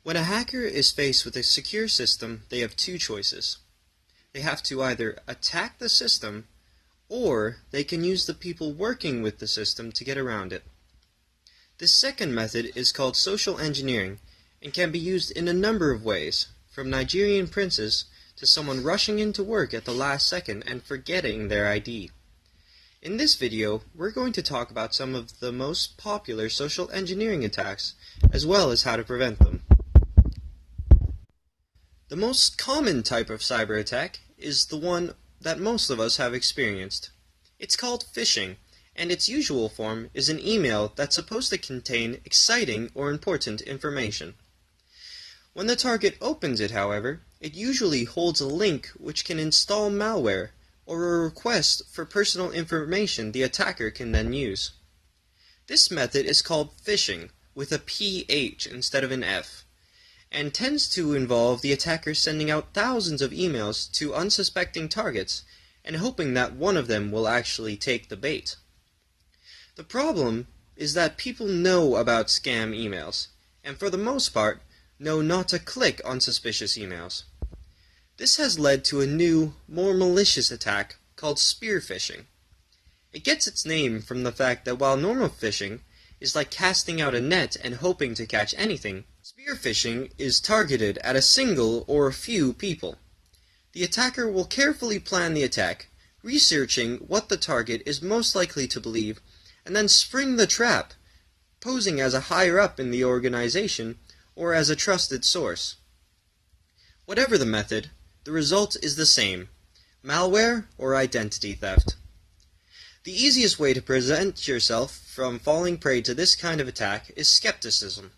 When a hacker is faced with a secure system, they have two choices. They have to either attack the system, or they can use the people working with the system to get around it. This second method is called social engineering and can be used in a number of ways, from Nigerian princes to someone rushing into work at the last second and forgetting their ID. In this video, we're going to talk about some of the most popular social engineering attacks, as well as how to prevent them. The most common type of cyber attack is the one that most of us have experienced. It's called phishing, and its usual form is an email that's supposed to contain exciting or important information. When the target opens it, however, it usually holds a link which can install malware or a request for personal information the attacker can then use. This method is called phishing, with a PH instead of an F, and tends to involve the attacker sending out thousands of emails to unsuspecting targets and hoping that one of them will actually take the bait. The problem is that people know about scam emails, and for the most part, know not to click on suspicious emails. This has led to a new, more malicious attack called spearfishing. It gets its name from the fact that while normal fishing is like casting out a net and hoping to catch anything, spearfishing is targeted at a single or a few people. The attacker will carefully plan the attack, researching what the target is most likely to believe, and then spring the trap, posing as a higher-up in the organization or as a trusted source. Whatever the method, the result is the same: malware or identity theft. The easiest way to prevent yourself from falling prey to this kind of attack is skepticism.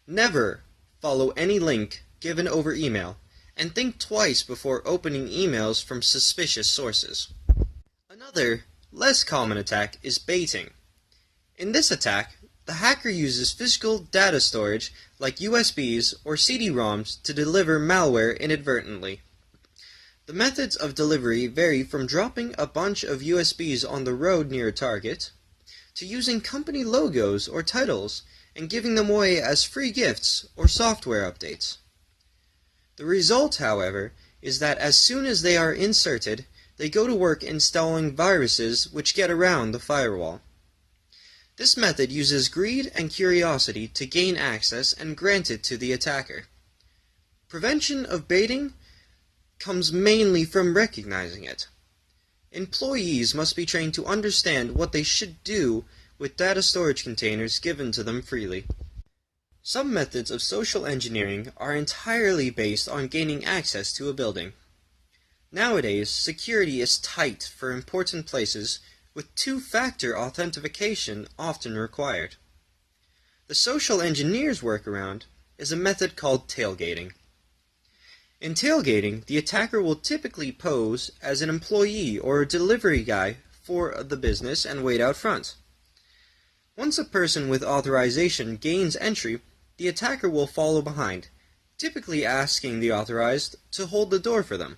Never follow any link given over email, and think twice before opening emails from suspicious sources. Another, less common attack is baiting. In this attack, the hacker uses physical data storage like USBs or CD-ROMs to deliver malware inadvertently. The methods of delivery vary from dropping a bunch of USBs on the road near a target, to using company logos or titles and giving them away as free gifts or software updates. The result, however, is that as soon as they are inserted, they go to work installing viruses which get around the firewall. This method uses greed and curiosity to gain access and grant it to the attacker. Prevention of baiting comes mainly from recognizing it. Employees must be trained to understand what they should do with data storage containers given to them freely. Some methods of social engineering are entirely based on gaining access to a building. Nowadays, security is tight for important places, with two-factor authentication often required. The social engineer's workaround is a method called tailgating. In tailgating, the attacker will typically pose as an employee or a delivery guy for the business and wait out front. Once a person with authorization gains entry, the attacker will follow behind, typically asking the authorized to hold the door for them.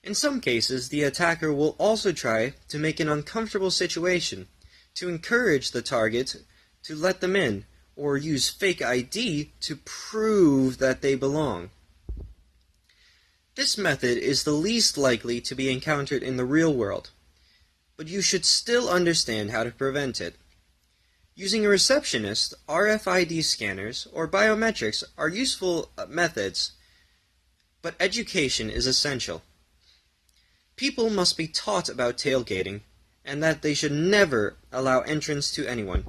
In some cases, the attacker will also try to make an uncomfortable situation to encourage the target to let them in, or use fake ID to prove that they belong. This method is the least likely to be encountered in the real world, but you should still understand how to prevent it. Using a receptionist, RFID scanners, or biometrics are useful methods, but education is essential. People must be taught about tailgating, and that they should never allow entrance to anyone,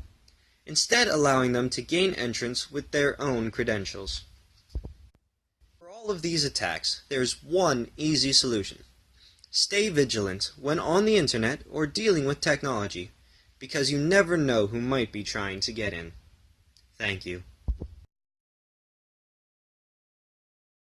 instead allowing them to gain entrance with their own credentials. For all of these attacks, there is one easy solution. Stay vigilant when on the internet or dealing with technology, because you never know who might be trying to get in. Thank you.